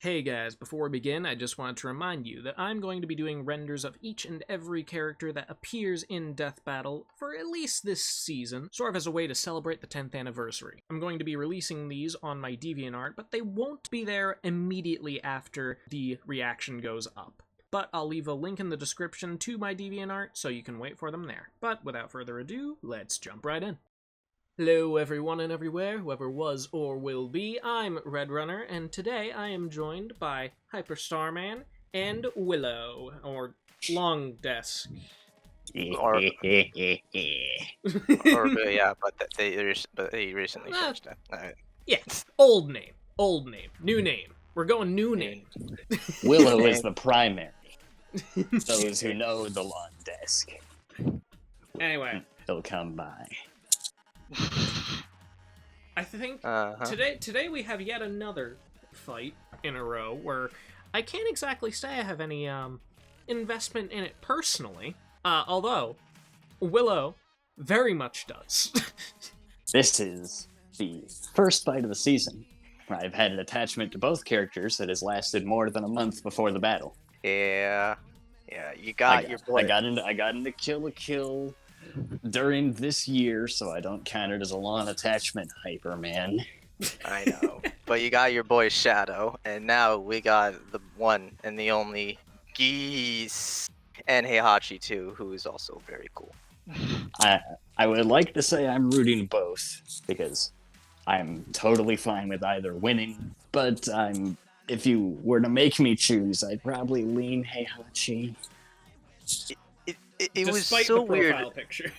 Hey guys, before we begin, I just wanted to remind you that I'm going to be doing renders of each and every character that appears in Death Battle for at least this season, sort of as a way to celebrate the 10th anniversary. I'm going to be releasing these on my DeviantArt, but they won't be there immediately after the reaction goes up. But I'll leave a link in the description to my DeviantArt so you can wait for them there. But without further ado, let's jump right in. Hello everyone and everywhere, whoever was or will be, I'm Red Runner, and today I am joined by Hyper Starman and Willow, or Long Desk. or yeah, but they recently changed that. Yeah, old name, new name. We're going new name. Willow is the primary. Those who know the Long Desk. Anyway, He'll come by. I think today we have yet another fight in a row where I can't exactly say I have any investment in it personally, although Willow very much does. This is the first fight of the season. I've had an attachment to both characters that has lasted more than a month before the battle. Yeah, you got your boy. I got into Kill la Kill during this year, so I don't count it as a long attachment, Hyper Man. I know, but you got your boy Shadow, and now we got the one and the only Geese, and Heihachi too, who is also very cool. I would like to say I'm rooting both, because I'm totally fine with either winning, but if you were to make me choose, I'd probably lean Heihachi. It was Despite so the profile weird. picture.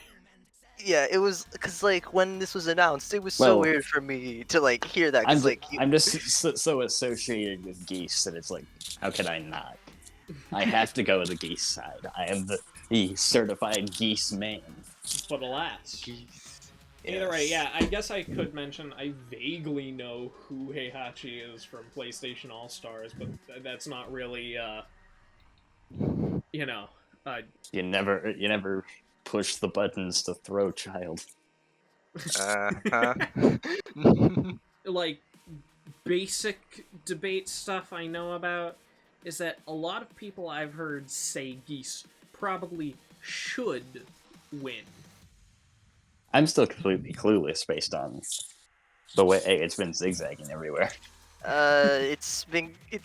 Yeah, it was because like when this was announced, it was so weird for me to like hear that. I'm just so associated with Geese that it's like, how can I not? I have to go with the Geese side. I am the certified Geese man. But alas. Geese. Either way, yeah, I guess I could mention I vaguely know who Heihachi is from PlayStation All-Stars, but that's not really, you know... You never push the buttons to throw, child. Like, basic debate stuff I know about is that a lot of people I've heard say Geese probably should win. I'm still completely clueless based on the way it's been zigzagging everywhere. It's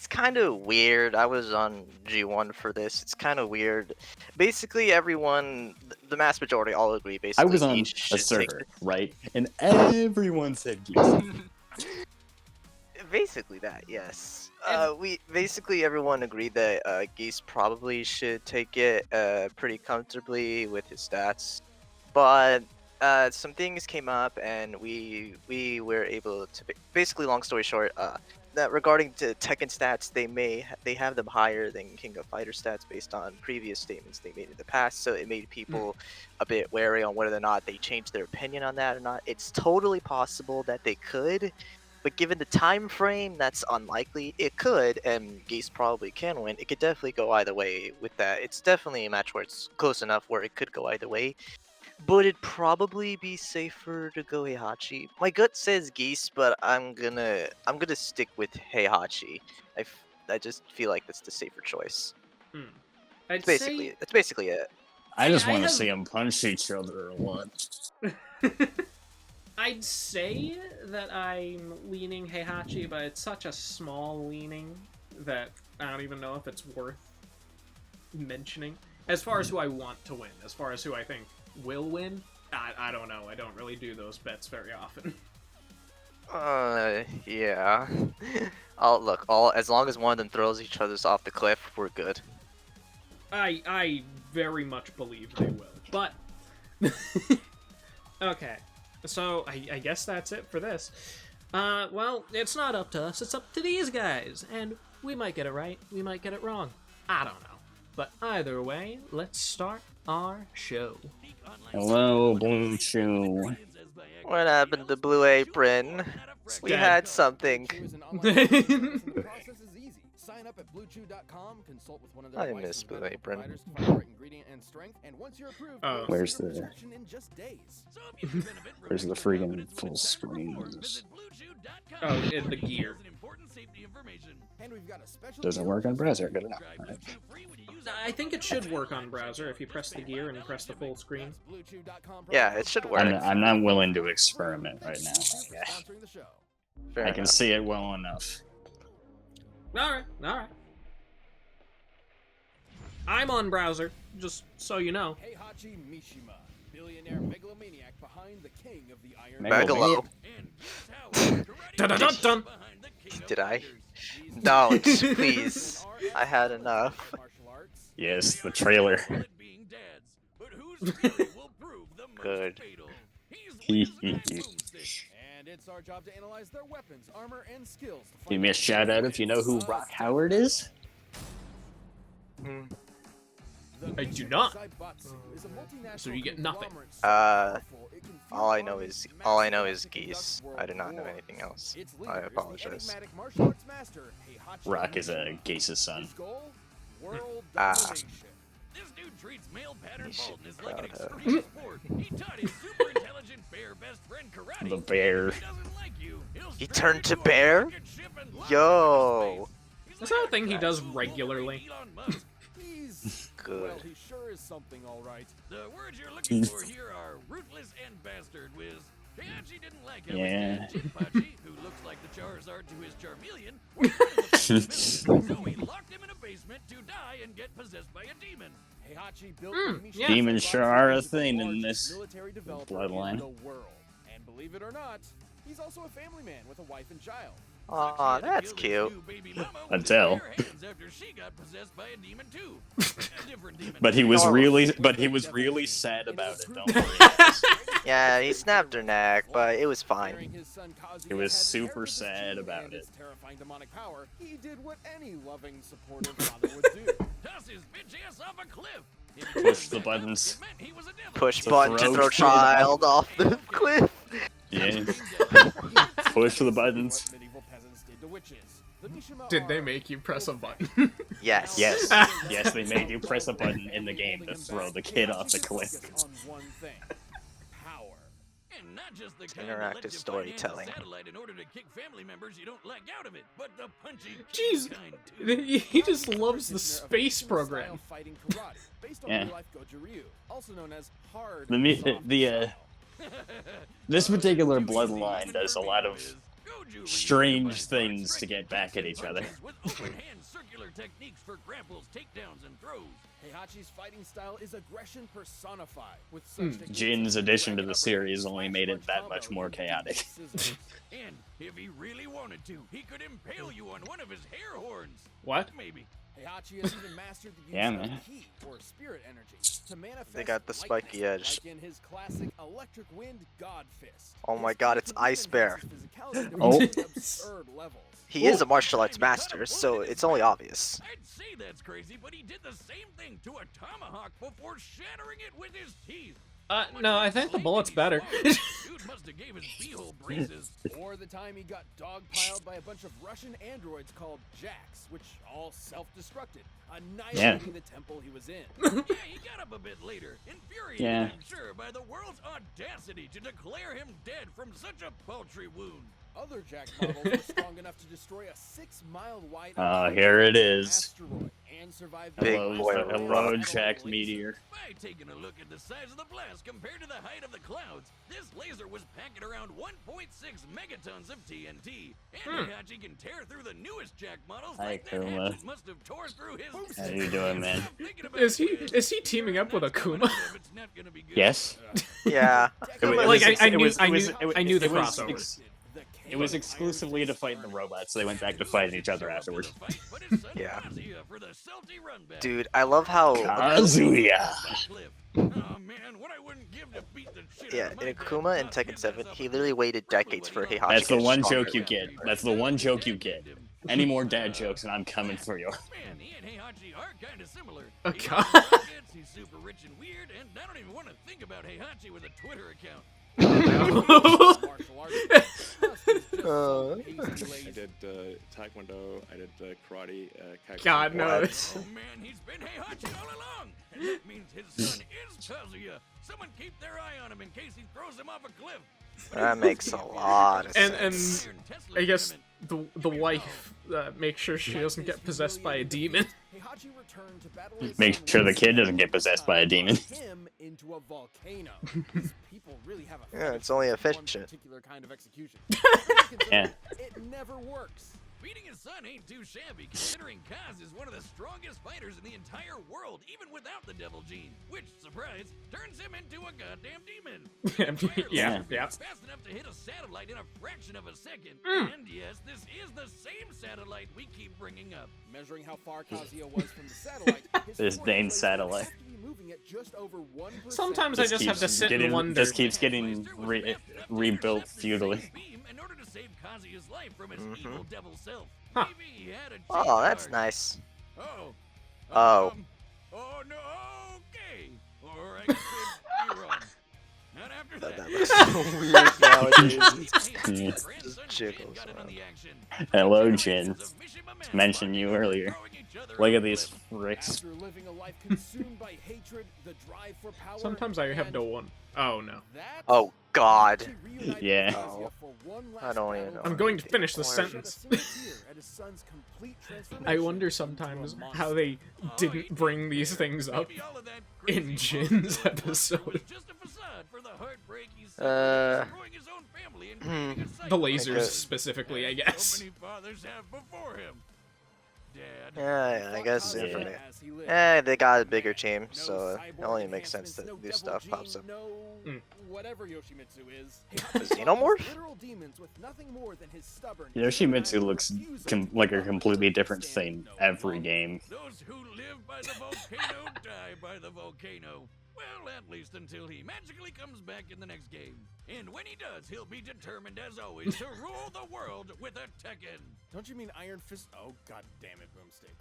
kind of weird. I was on G1 for this. It's kind of weird. Basically, everyone, the mass majority, all agree. Basically, I was on a server, right, and everyone said Geese. Basically that, yes. Everyone agreed that Geese probably should take it pretty comfortably with his stats, but some things came up and we were able to basically, long story short, that regarding to Tekken stats, they have them higher than King of Fighter stats based on previous statements they made in the past, so it made people a bit wary on whether or not they changed their opinion on that or not. It's totally possible that they could, but given the time frame, that's unlikely. It could, and Geese probably can win. It could definitely go either way with that. It's definitely a match where it's close enough where it could go either way. But it'd probably be safer to go Heihachi. My gut says Geese, but I'm gonna stick with Heihachi. I just feel like that's the safer choice. That's basically it. I just want to see them punch each other a lot. I'd say that I'm leaning Heihachi, but it's such a small leaning that I don't even know if it's worth mentioning. As far as who I want to win, as far as who I think will win, I don't know. I don't really do those bets very often. Yeah. As long as one of them throws each other's off the cliff, we're good. I very much believe they will, but... Okay, so I guess that's it for this. Well, it's not up to us, it's up to these guys, and we might get it right, we might get it wrong. I don't know. But either way, let's start our show. Hello, Blue Chew. What happened to Blue Apron? We had something. up at bluechew.com, consult with one of I their miss licensed Blue medical Apron. providers to find the right ingredient and strength, and once you're approved, Oh. you'll Where's receive a the- prescription in just days. Where's the freaking full screens? Oh, in the gear. And we've got a special Doesn't deal work on just browser. for Good you. enough. Alright. I think it should work on browser if you press the gear and press the full screen. Bluechew.com Yeah, it should work. I'm not willing to experiment right now. Yeah. Sponsoring the show. Fair I can enough. see it well enough. Alright, alright. I'm on browser, just so you know. Heihachi Mishima, billionaire megalomaniac behind the king of the Iron Megalo. Dun-dun-dun-dun. Did I? Don't, please. I had enough. Martial arts. Yes, the trailer. Good. And it's our job to analyze their weapons, armor, and skills. To Give find me a out shout out if you know who Rock Howard is. Hmm. The I do Mishima not. Zaibatsu is a multinational So you get nothing. conglomerate so powerful it can feed All I on know its is massive Geese. conduct I do not know world anything else. Its I leader is the apologize. enigmatic martial arts master, Heihachi Rock is a Mishima. Geese's son. His goal? World Ah. domination. This dude treats male pattern You should baldness be like an proud of. extreme sport. He taught his super intelligent bear best friend karate. The bear. If he doesn't like you, he'll He strap turned you to a bear? rocket ship and launch Yo. you into space. He's That's like not a thing he does new regularly. Wolverine Elon Musk. He's Good. well, he sure is something, all right. The words you're looking for here are ruthless and bastard, Wiz. Heihachi didn't like how Yeah. his dad, Jinpachi, who looks like the Charizard to his Charmeleon, was friends with the villain, so he locked him in a basement to die and get possessed by a demon. Heihachi built Hmm, the Mishima yeah. Demons Zaibatsu, sure are a which is the thing in largest this military developer bloodline. in the world. And believe it or not, he's also a family man with a wife and child. Aw, that's cute. Adele. After she got possessed by a demon too. A different demon. But he was Normal. really sad about it. Don't worry. Yeah, he snapped her neck, but it was fine. Fearing his son Kazuya He was had super inherited this sad gene about and it. its terrifying demonic power, he did what any loving, supportive father would do. Toss his bitch ass off a cliff. If Push he was the back up, buttons. it meant he was a devil. Push To button to throw throw shit. child off the cliff. Yeah. Push the buttons. What medieval peasants did to witches. The Mishima Did they are make you press a button? Yes. Yes. Yes, they made you press a button in the game to throw the kid off the cliff. On one thing. Power. And not just the It's kind that lets interactive you finance a storytelling. satellite in order to kick family members you don't like out of it, but the punchy Jeez. kind too. He just loves the Practitioner of space Mishima-style program. fighting karate, based on Yeah. real-life Goju Ryu, also known as hard The soft the style. this particular bloodline does a lot of strange things to get back at each other. With overhand circular techniques for grapples, takedowns, and throws. Heihachi's fighting style is aggression personified. With such techniques Jin's as addition to the uppercut, series only made it smash that punch much combo, more and chaotic. scissors. And if he really wanted to, he could impale you on one of his hair horns. What? Maybe. Heihachi has even mastered the use Yeah, of man. heat or spirit energy to manifest They got the lightning, spiky edge. like in his classic electric wind God Fist. Oh my His God, it's creativity Ice Bear. enhances physicality to Oh. really absurd levels. He is a martial arts master, so it's only obvious. I'd say that's crazy, but he did the same thing to a tomahawk before shattering it with his teeth. No, I think the bullet's better. Dude must have gave his beehole braces. Or the time he got dogpiled by a bunch of Russian androids called Jacks, which all self-destructed, annihilating the temple he was in. Yeah, he got up a bit later, infuriated, Yeah. I'm sure, by the world's audacity to declare him dead from such a paltry wound. Other Jack models were strong enough to destroy a 6-mile wide Here it is. asteroid and survive Big Hello, boy hello, rock. Jack Meteor. By taking a look at the size of the blast compared to the height of the clouds, this laser was packing around 1.6 megatons of TNT. And Heihachi can tear through the newest Jack models Hi, like that Kuma. hatchet must have tore through his... How you doing, man? Stop thinking about Is it. he teaming up with Not coming Akuma? out of it's not gonna be good. Yes. Yeah. Like, I knew the crossover. It was exclusively to fight the robots. So they went back to fighting each other afterwards. Yeah. For the salty run back. Dude, I love how Kazuya. Oh man, what I wouldn't give to beat the shit yeah, out of my in dad. Akuma in Tekken 7, he literally waited decades for Heihachi That's to the get one stronger. joke you get. That's the one joke you get. Any more dad jokes, and I'm coming for you. Man, he and Heihachi are kind of similar. Oh, He God. loves rockets, he's super rich and weird, and I don't even want to think about Heihachi with a Twitter account. Martial arts. I did taekwondo, I did karate, God, no. What? Oh man, he's been Heihachi all along! And that means his son is Kazuya! Someone keep their eye on him in case he throws him off a cliff! That makes a lot of And sense. I guess the wife makes sure she doesn't get possessed by a demon. Heihachi returned to battle his Make son sure the one kid last doesn't get time, possessed by a demon. him into a volcano. These people really have a Yeah, fetish it's only for one efficient. particular kind of execution. Yeah. It never works. Beating his son ain't too shabby, considering Kaz is one of the strongest fighters in the entire world, even without the devil gene, which, surprise, turns him into a goddamn demon. Yeah, yeah. Fast enough to hit a satellite in a fraction of a second. And yes, this is the same satellite we keep bringing up. Measuring how far Kazuya was from the satellite, his This force Dane laser satellite. had to be moving at just over 1%. Sometimes I just have to sit and wonder. Just keeps getting rebuilt futilely. In order to save Kazuya's life from his evil devil self. Huh. Maybe he had a Oh, that's card. nice. Oh. Oh. Oh no. Okay. Or I could be wrong. Not after that. That looks so weird nowadays. jiggles around. Hello, Jin. Mentioned you earlier. Look at these fricks. After living a life consumed by hatred, the drive for power, Sometimes I have and no one. Oh no. that, Oh God. he reunited Yeah. Kazuya for one I last don't even battle know. I'm going to finish the Or- sentence. Shed a single tear at his son's complete I transformation wonder into a sometimes monster. how they didn't bring these things up in Jin's episode. The lasers guess. specifically, I guess. So many fathers have before him. Dad. Yeah, I guess Yeah. information. As he lived. They got a bigger team, No so it cyborg only makes sense enhancements, that no new devil stuff pops gene, up. No Mm. whatever Yoshimitsu is. Xenomorph? Literal demons with nothing more than his stubborn, Yoshimitsu looks like a completely different thing every game. Those who live by the volcano die by the volcano. Well, at least until he magically comes back in the next game. And when he does, he'll be determined as always to rule the world with a Tekken. Don't you mean Iron Fist? Oh god damn it, Boomstick.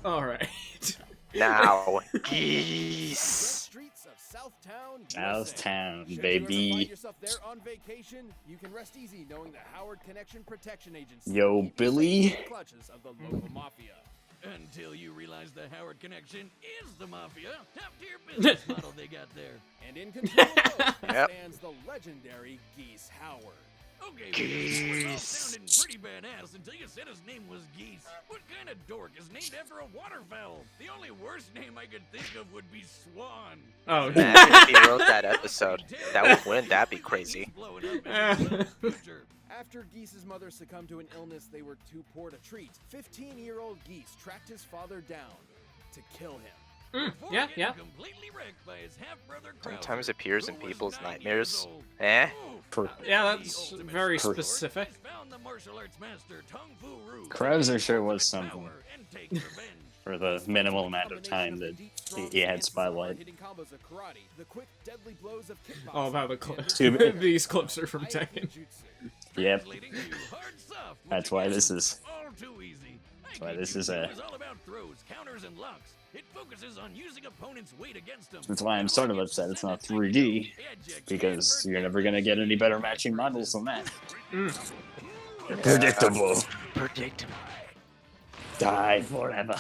Alright. Now, West geese. streets of Southtown, Southtown, USA. Should you ever baby. find yourself there on vacation, you can rest easy knowing the Howard Connection Protection Agency. Yo, keeps you Billy. safe from the clutches of the local mafia. Until you realize the Howard Connection is the mafia. Top-tier business model they got there. And in control of both Yep. stands the legendary Geese Howard. Okay, well, it was all Geese. sounding pretty badass until you said his name was Geese. What kind of dork is named after a waterfowl? The only worst name I could think of would be Swan. Oh. Imagine if he wrote that episode. Wouldn't that be crazy? After Geese's mother succumbed to an illness they were too poor to treat, 15-year-old Geese tracked his father down to kill him. Yeah, yeah. Sometimes appears in people's nightmares. Eh? Yeah, that's very specific. Krauser sure was something for the minimal amount of time that he had Spotlight. Oh, wow, the clips. Too bad. These clips are from Tekken. Yep. That's why this is. That's why this is a. all about throws, counters, and locks. It focuses on using opponents' weight against them. That's why I'm sort of upset it's not 3D, because you're never gonna get any better matching models than that. Predictable. Predictable. Die forever.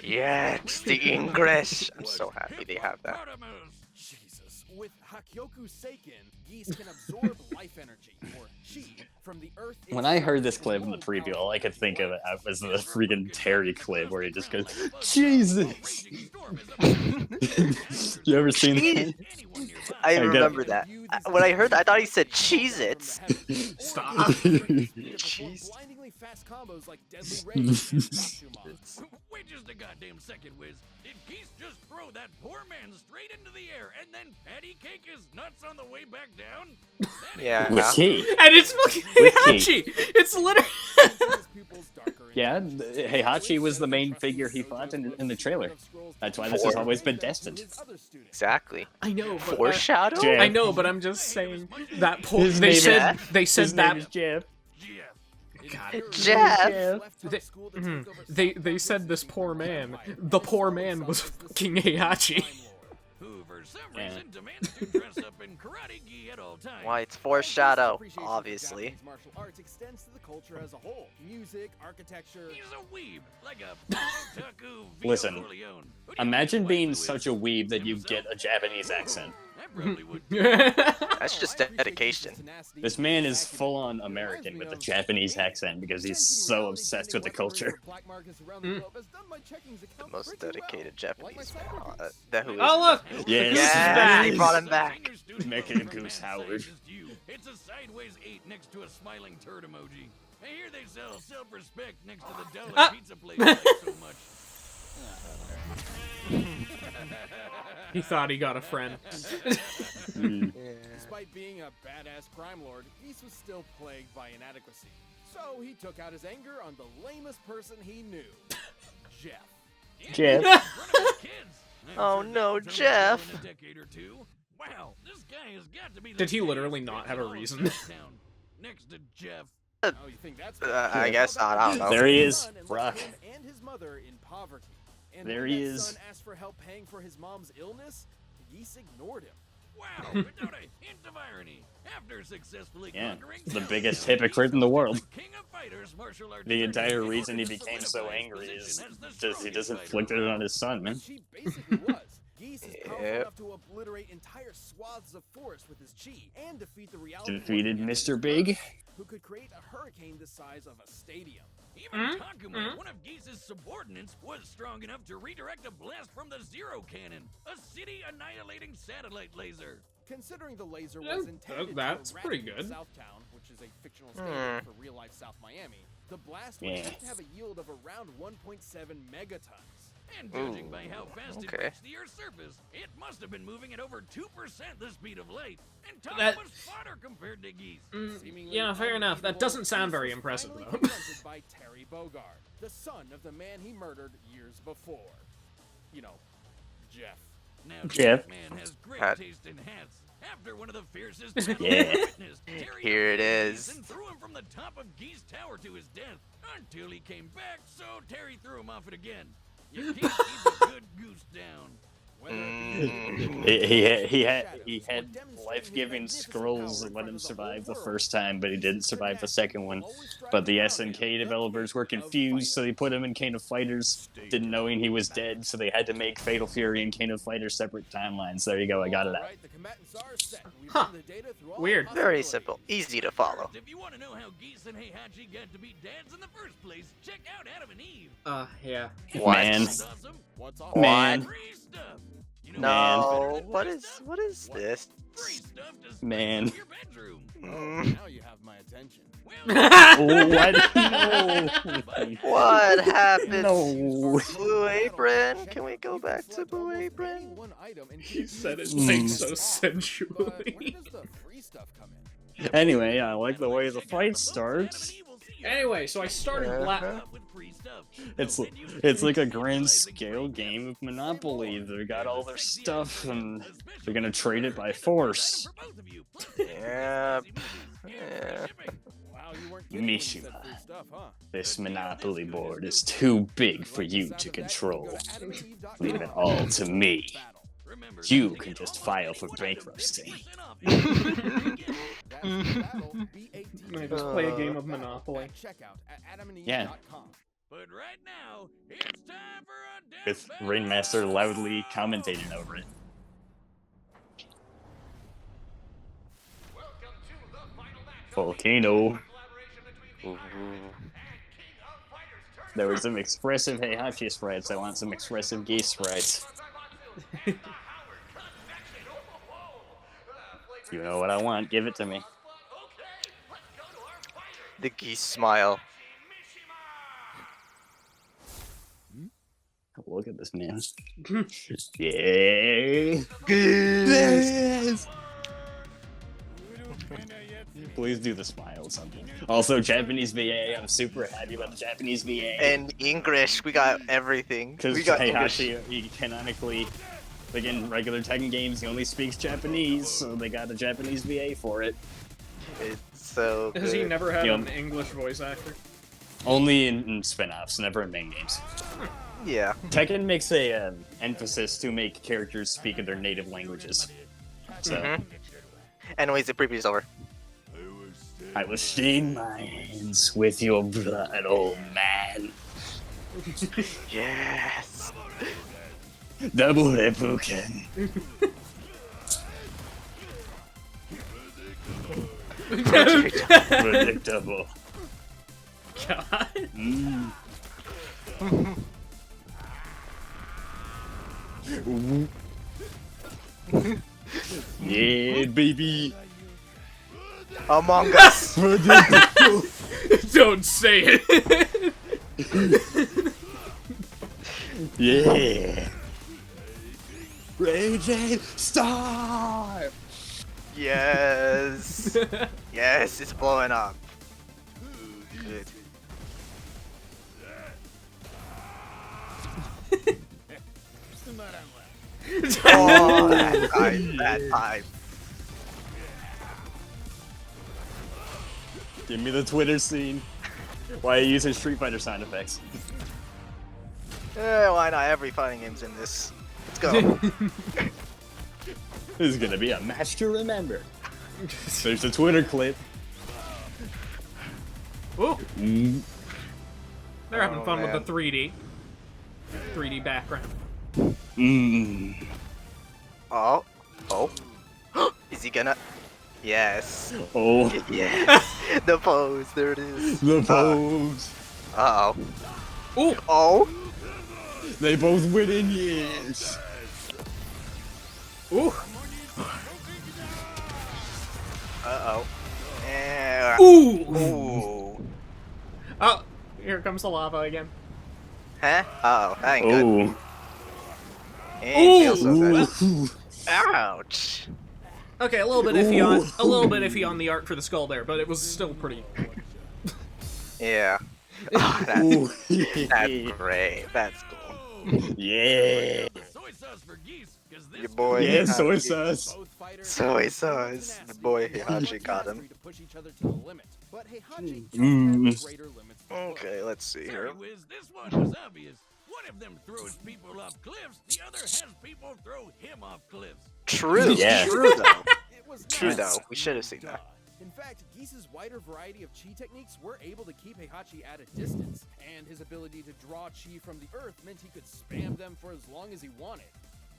Yes, the English. I'm so happy they have that. Jesus. With Hakyoku Seiken, Geese can absorb life energy, or chi, from the earth. When I heard this clip in the preview, all I could think of it was the freaking Terry clip where he just goes, Jesus! You ever seen that? I get it. remember that. When I heard that, I thought he said Cheez-Its. Stop. Jeez. Blindingly fast combos like Deadly Rage and Rashomon. Wait just a goddamn second, Wiz. Did Geese just throw that poor man straight into the air and then patty cake his nuts on the way back down? Yeah. With key. And it's fucking With Heihachi! It's literally... His pupils darker and Yeah, Heihachi was the main figure he fought in the trailer. That's why this has always been destined. Exactly. I know, but... Foreshadow? Jay. I know, but I'm just saying that His they name said is- they said His name is that Jeff. GF. God. Jeff! They said this poor man. The poor man was fucking Heihachi. Who, for some reason, demands to dress up in karate gi at all times. Why, it's foreshadow, obviously. Martial arts extends to the culture as a whole. Music, architecture. He's a weeb, like a otaku Vito Listen, Corleone. Who do you imagine think being his waifu such is? a weeb that you Himself? get a Japanese accent. I probably would. That's just dedication. This man is full-on American with a Japanese accent because he's so obsessed with the culture. The most dedicated Japanese. That who is. Oh look! Yes, Yeah, they brought him back. Mecha Goose Howard. It's a sideways 8 next to a smiling turd emoji. I hear they sell self-respect next to the dollar pizza place I like so much. He thought he got a friend. Despite being a badass crime lord, Geese was still plagued by inadequacy. So he took out his anger on the lamest person he knew, Jeff. Jeff. Oh no, Jeff. In a decade or two. Wow, this guy has got to be the Did he biggest literally not have a in all reason? Southtown. Next to Jeff. Oh, you think that's I guess not, I don't know. There he is, Brock. And his mother in poverty. And There when he that is. son asked for help paying for his mom's illness, Geese ignored him. Wow, without a hint of irony. After successfully Yeah, conquering the biggest hypocrite in the world. King of fighters, martial arts The entire in reason he order to became so solidify his angry is position as the just he strongest just fighter inflicted it on his son, man. She basically was. Geese is powerful Yep. enough to obliterate entire swaths of forest with his chi and defeat the reality Defeated warrior Mr. Big. who could create a hurricane the size of a stadium. Even Takuma, one of Geese's subordinates, was strong enough to redirect a blast from the Zero Cannon, a city-annihilating satellite laser. Considering the laser Yeah, was intended that's to pretty eradicate good. Southtown, which is a fictional stadium for real-life South Miami, the blast would Yeah. have to have a yield of around 1.7 megatons. And judging by how fast it okay. breaks the Earth's surface, it must have been moving at over 2% the speed of light. And That- Takuma's fodder compared to Geese. Seemingly Yeah, fair enough. That unbelievable, doesn't sound Geese very was impressive, finally though. confronted by Terry Bogard, the son of the man he murdered years before. You know, Jeff. Now, Jeff. this man has great Hat. taste in hats. After one of the fiercest battles Yeah. he witnessed, Terry Here it took Geese is. and threw him from the top of Geese Tower to his death until he came back. So Terry threw him off it again. You can't keep a good goose down. Whether it be He had life-giving scrolls that let him survive the first time, but he didn't survive the second one. But the SNK developers were confused, so they put him in Kane of Fighters, didn't knowing he was dead, so they had to make Fatal Fury and Kane of Fighters separate timelines. There you go, I got it out. Alright, the combatants are set. We've Huh. run the data through all Weird. Very possibilities. simple. Easy to follow. First, if you want to know how Geese and Heihachi got to be dads in the first place, check out Adam and Eve. Yeah. What? Man. It's awesome. What's all Man. Free stuff. You know Man. what's better No, than what free is stuff? what is this? Free stuff to spend Man. in your bedroom. Now you have my attention. Oh, what? No. What happened? No. Blue Apron? Can we go back to Blue Apron? He said it Mm. like so But where sensually. does the free stuff come in? Anyway, I like the way the fight starts. Anyway, so I started Black. It's like a grand scale game of Monopoly. They got all their stuff and they're gonna trade it by force. Yep. Yeah. Wow, you weren't kidding when you said Mishima. free stuff, huh? This Monopoly board is too big for you to control. Leave it all to me. You can just file for bankruptcy. I just play a game of Monopoly. Yeah. But right now, it's time for a With death Rainmaster loudly commentating over it. Volcano. There were some expressive Heihachi sprites. I want some expressive Geese sprites. You know what I want, give it to me. The Geese smile. Look at this man. Yeah. Geese. Please do the smile or something. Also, Japanese VA. I'm super happy about the Japanese VA. And English, we got everything. Because We got English. Heihachi, he canonically, like in regular Tekken games, he only speaks Japanese, so they got a Japanese VA for it. It's so Has he good. never had You an know- English voice actor? Only in spin-offs, never in main games. Yeah. Tekken makes a emphasis to make characters speak in their native languages. So Mhm. Anyways, the preview's over. I will stain my hands with your blood, old man. Yes. Double Reppuken. Predictable. God. Mm. Yeah, baby. Among Us. Predictable. Don't say it. Yeah. Raging Star. Yes. Yes, it's blowing up. Good. Oh, that time. That time. Give me the Twitter scene. Why are you using Street Fighter sound effects? Why not? Every fighting game's in this. Let's go. This is gonna be a match to remember. There's the Twitter clip. Ooh, Mm. they're having Oh, fun man. with the 3D background. Mm. Oh. Oh. Is he gonna? Yes. Oh, Yes. The pose. There it is. the pose. Uh oh. Ooh, Oh. They both win in years. ooh, Uh oh. ooh. Ooh. Oh, here comes the lava again. Huh? Uh oh. That ain't good. Oh. Ain't feel so good. Ooh. Ouch. Okay, a little bit iffy on the art for the skull there, but it was still pretty. Yeah. Oh, that's, Ooh. that's great. That's cool. Yeah. Soy sauce for Geese, 'cause this Your boy. Yeah, soy Heihachi- sauce. Both fighters Soy had sauce. tenacity. The boy They Heihachi worked got him. mastery to push each other to the limit. But Heihachi just Mm. had greater limits to push. Okay, let's see Sorry, here. Wiz, this one was obvious. One of them throws people off cliffs, the other has people throw him off cliffs. True. Yeah. True though. It was True not though. We should have seen duh. that. In fact, Geese's wider variety of chi techniques were able to keep Heihachi at a distance, and his ability to draw chi from the earth meant he could spam them for as long as he wanted.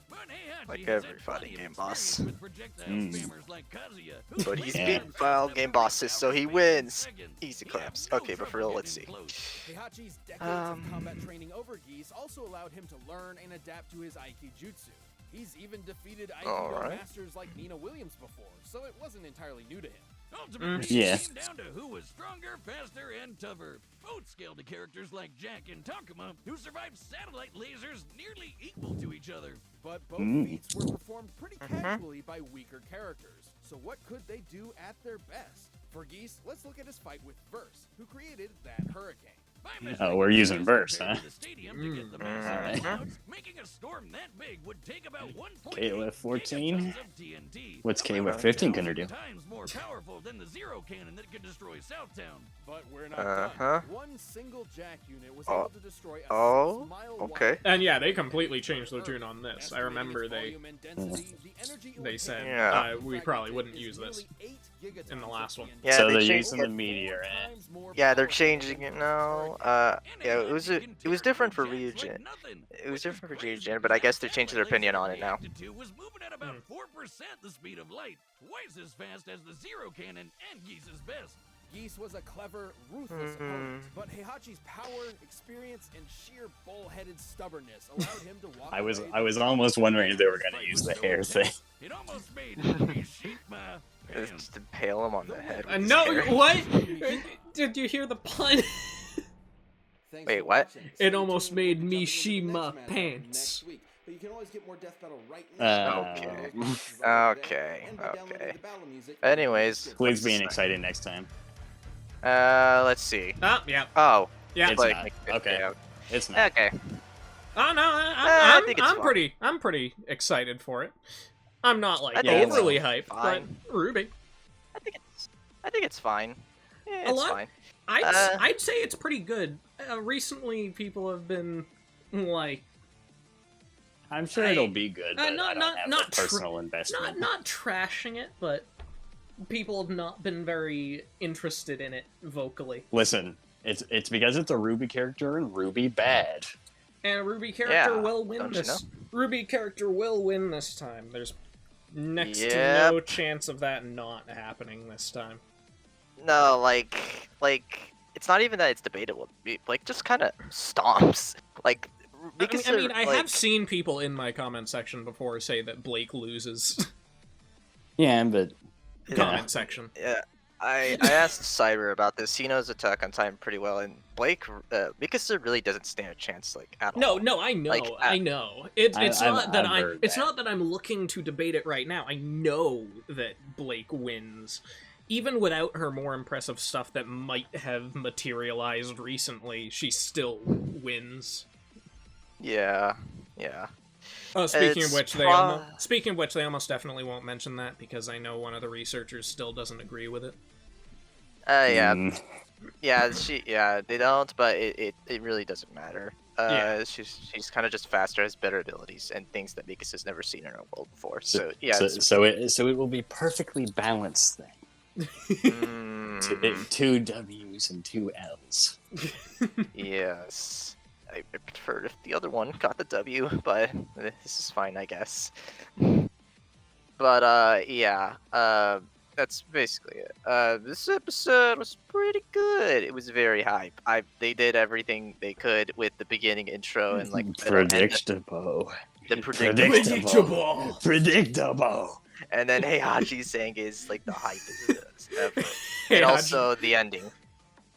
But Heihachi Like has every had fighting plenty of game boss. experience with projectile Mm. spammers like Kazuya, who But he's Yeah. beaten file game bosses, so he wins. Easy He had claps. no Okay, but for trouble real, let's see. getting close. Heihachi's decades Um. of combat training over Geese also allowed him to learn and adapt to his Aikijutsu. He's even defeated Aikido Alright. masters like Nina Williams before, so it wasn't entirely new to him. Ultimately, Yeah. it came down to who was stronger, faster, and tougher. Both scaled to characters like Jack and Takuma, who survived satellite lasers nearly equal to each other. But both Mm. feats were performed pretty casually by weaker characters. So what could they do at their best? For Geese, let's look at his fight with Verse, who created that hurricane. By Oh, measuring we're the using distance verse, compared huh? to the stadium to get the massive Alright. clouds, making a storm that big would take about 1.8 KOF 14? gigatons of TNT. What's about KOF 15 gonna 1,000 do? times more powerful than the zero cannon that could destroy Southtown. But we're not Uh-huh. done. One single Jack unit was Oh. able to destroy a Oh, 6-mile okay. And yeah, they completely changed their tune on this. I remember they said Yeah. we probably wouldn't use this in the last one. Yeah, So they they're changed using the it. meteor in it. Yeah, they're changing it now. Yeah, it was different for Ryujin. It was different for Ryujin, but I guess they're changing their opinion on it now. Was moving at about 4% the speed of light, twice as fast as the zero cannon and Geese's best. Geese was a clever, ruthless opponent, but Heihachi's power, experience, and sheer bull-headed stubbornness allowed him to walk I was away almost wondering if they were gonna use the hair thing. It almost made Mishima pants. Just impale him on the head. with his No, hair. what? Did you hear the pun? Thanks Wait, for what? watching. It Stay almost tuned. made We'll be jumping into the Mishima next match pants. next week. But you can always get more Death Battle right now. Okay, Anyways, Please be excited next time. let's see. Yeah. Oh, Yeah. It's like not. Okay. It's not. Okay. Oh no, I think it's I'm fine. I'm pretty excited for it. I'm not like I think it's overly hyped, fine. but Ruby. I think it's I think it's fine. A It's lot- fine. I'd say it's pretty good. Recently, people have been like I'm sure it'll be good, but I don't have not a personal investment. not trashing it, but people have not been very interested in it vocally. Listen, it's because it's a Ruby character and Ruby bad. And a Ruby character Yeah, will win don't you this. Ruby character will win this time. There's next to Yep. no chance of that not happening this time. No, like it's not even that it's debatable. Blake just kind of stomps. Like, I mean, I have seen people in my comment section before say that Blake loses. Yeah, but Comment section. Yeah, I asked Cyber about this. He knows Attack on Titan pretty well, and Blake, Mikasa really doesn't stand a chance, like, at all. No, I know, Like, I know. It's not that I've heard it's that. not that I'm looking to debate it right now. I know that Blake wins. Even without her more impressive stuff that might have materialized recently, she still wins. Yeah. Oh, speaking of It's which, they almost definitely won't mention that because I know one of the researchers still doesn't agree with it. Yeah, mm, they don't, but it really doesn't matter. Yeah. She's kind of just faster, has better abilities, and things that Mikasa's never seen in her world before. So yeah, so it will be perfectly balanced then. mm, Two W's and two L's. yes. I prefer if the other one got the W, but this is fine, I guess. But yeah, that's basically it. This episode was pretty good. It was very hype. They did everything they could with the beginning intro and like Predictable. the Predictable. and then Heihachi saying is like the hype ever. And also the ending.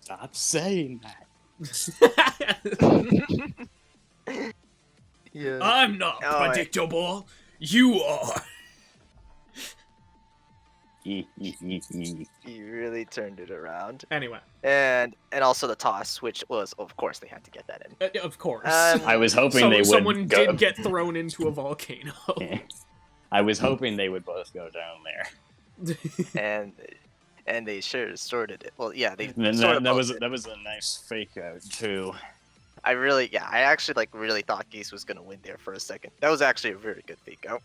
Stop saying that. Yeah. I'm not Alright. predictable. You are. He really turned it around. Anyway, And also the toss, which was, of course, they had to get that in. of course. I was hoping they would. Someone go... did get thrown into a volcano. I was hoping they would both go down there. And they sure sorted it. Well, yeah, they And then sort of that both was did. that was a nice fake out too. I actually really thought Geese was gonna win there for a second. That was actually a very good fake out.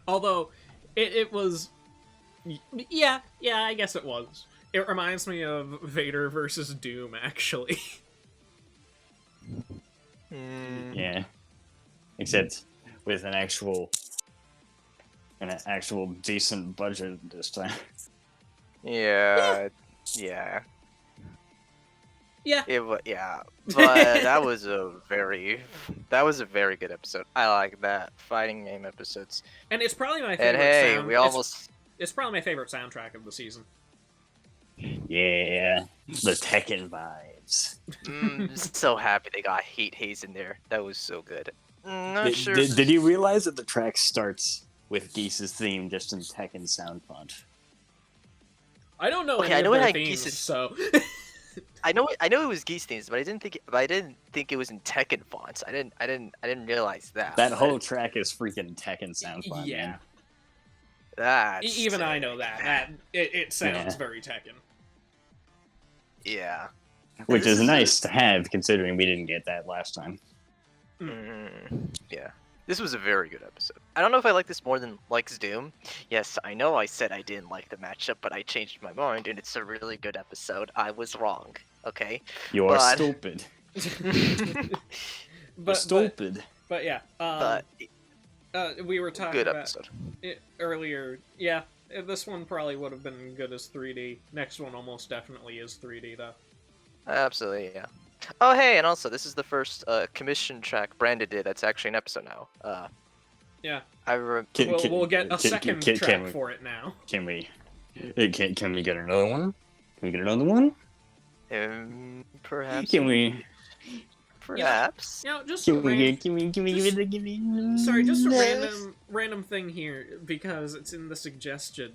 Although, it was... Yeah, I guess it was. It reminds me of Vader versus Doom, actually. Yeah, except with an actual decent budget this time. Yeah. Yeah. But that was a very good episode. I like that fighting game episodes. And it's probably my favorite And hey, sound... we almost It's probably my favorite soundtrack of the season. Yeah, the Tekken vibes. so happy they got Heat Haze in there. That was so good. Not sure. Did you realize that the track starts with Geese's theme just in Tekken sound font? I don't know Okay, any I know of it their had themes, Geese's- so... I know it was Geese themes, but I didn't think it was in Tekken fonts. I didn't realize that. That whole track is freaking Tekken sound font, Yeah. man. That's Even I know that. It sounds Yeah. very Tekken. Yeah. Which This is is nice to have, considering we didn't get that last time. Yeah. This was a very good episode. I don't know if I like this more than Likes Doom. Yes, I know I said I didn't like the matchup, but I changed my mind, and it's a really good episode. I was wrong. Okay. You are But- stupid. But Stupid. But yeah, But we were talking good about episode. it earlier. Yeah, this one probably would have been good as 3D. Next one almost definitely is 3D though. Absolutely, yeah. Oh, hey, and also, this is the first commission track Brandon did that's actually an episode now. Yeah, we'll get a second track for it now. Can we get another one? Can we get another one? Perhaps. Can we? Perhaps. You know, just Can a we ran- give me? sorry, just a random thing here because it's in the suggested.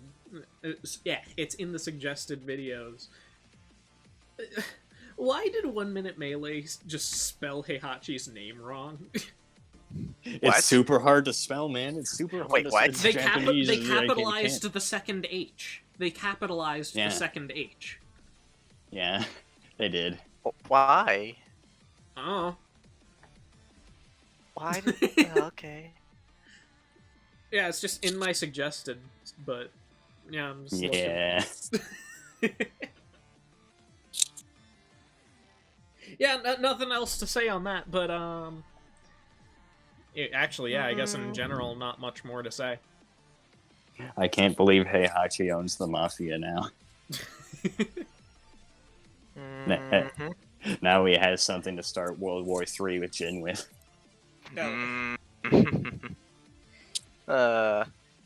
It's in the suggested videos. Why did 1 Minute Melee just spell Heihachi's name wrong? It's What? super hard to spell, man. It's super hard Wait, to what? spell. Japanese, They like, you capitalized can't. the second H. they capitalized Yeah. the second H. Yeah, they did. Why? Oh. Why did? Okay. Yeah, it's just in my suggested, but yeah, I'm just Yeah. yeah, nothing else to say on that, but actually, yeah, I guess in general, not much more to say. I can't believe Heihachi owns the Mafia now. Mhm. Now he has something to start World War III with Jin with.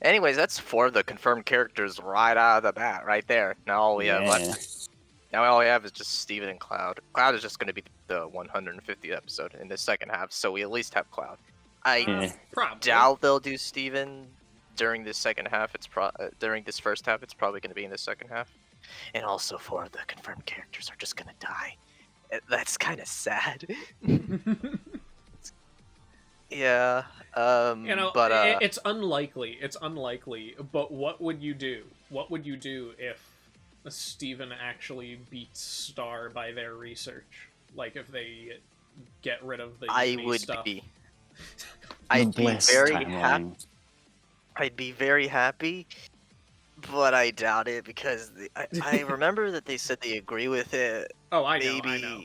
Anyways, that's 4 of the confirmed characters right out of the bat, right there. Now all we have left. Now all we have is just Steven and Cloud. Cloud is just going to be the 150th episode in the second half, so we at least have Cloud. I Yeah. Probably. doubt they'll do Steven during this second half. During this first half, it's probably going to be in the second half. And also 4 of the confirmed characters are just going to die. That's kind of sad. Yeah. You know, but it's unlikely. It's unlikely. But what would you do? What would you do if Steven actually beats Star by their research? Like if they get rid of the I uni would stuff. be. I'd be Bliss very timeline. happy. I'd be very happy, but I doubt it because I remember that they said they agree with it. Oh, I know. Maybe. I know.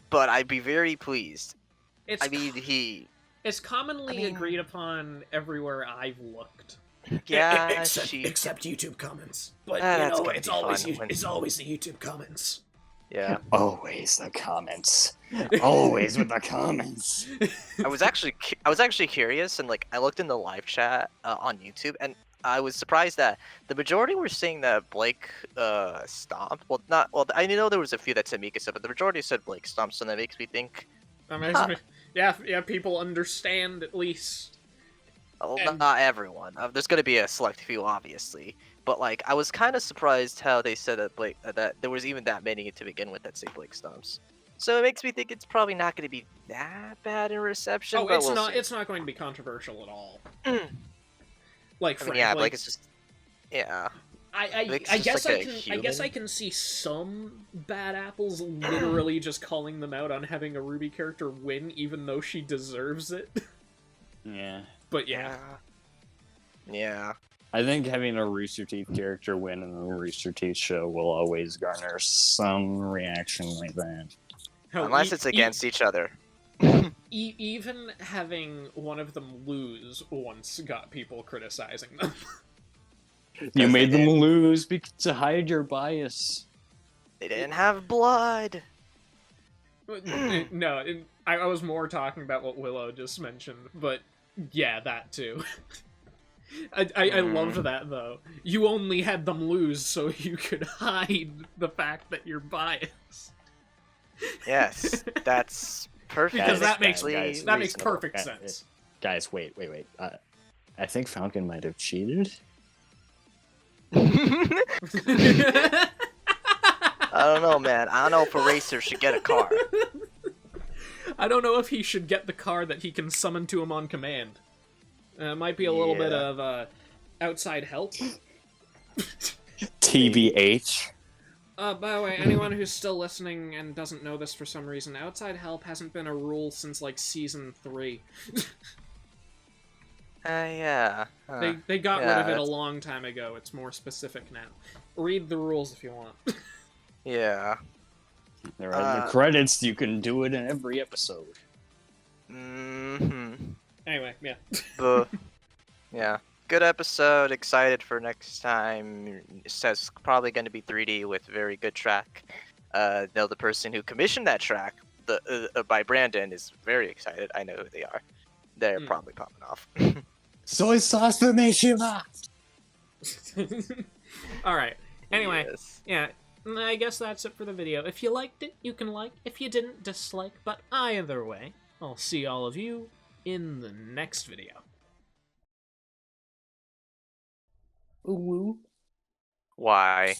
But I'd be very pleased. It's it's commonly agreed upon everywhere I've looked. Yeah, except YouTube comments. But that's gonna it's be always fun when- it's always the YouTube comments. Yeah. Always the comments. Always with the comments. I was actually curious, and like I looked in the live chat on YouTube, and I was surprised that the majority were saying that Blake stomped. Well, not well. I know there was a few that said Mika said, but the majority said Blake stomped. So that makes me think. That makes me, yeah. People understand at least. Well, And- not everyone. There's gonna be a select few, obviously. But like, I was kind of surprised how they said that Blake that there was even that many to begin with that say Blake stomps. So it makes me think it's probably not going to be that bad in reception. Oh, but it's we'll not. see. It's not going to be controversial at all. I Like, mean, frankly, yeah, Blake is just yeah. I Blake's guess just like a I guess human. I can see some bad apples literally just calling them out on having a Ruby character win, even though she deserves it. Yeah. But yeah. Yeah. I think having a Rooster Teeth character win in the Rooster Teeth show will always garner some reaction like that. Hell, Unless it's against each other. Even having one of them lose once got people criticizing them. You made them did. lose to hide your bias. They didn't have blood. No, I was more talking about what Willow just mentioned, but yeah, that too. I love that, though. You only had them lose so you could hide the fact that you're biased. Yes, that's perfect. Because that makes Guys, that makes reasonable. perfect sense. Guys, wait. I think Falcon might have cheated. I don't know, man. I don't know if a racer should get a car. I don't know if he should get the car that he can summon to him on command. Might be a little bit of outside help. TBH. By the way, anyone who's still listening and doesn't know this for some reason, outside help hasn't been a rule since, like, Season 3. Yeah. They got rid of it a that's- long time ago. It's more specific now. Read the rules if you want. Yeah. There are the credits. You can do it in every episode. Mm-hmm. Anyway, yeah. Yeah. Good episode. Excited for next time. It says probably going to be 3D with very good track. Though the person who commissioned that track, by Brandon, is very excited. I know who they are. They're probably popping off. Soy sauce for Mishima! Alright. Anyway, Yes. yeah. I guess that's it for the video. If you liked it, you can like. If you didn't, dislike. But either way, I'll see all of you in the next video. Ooh. Why?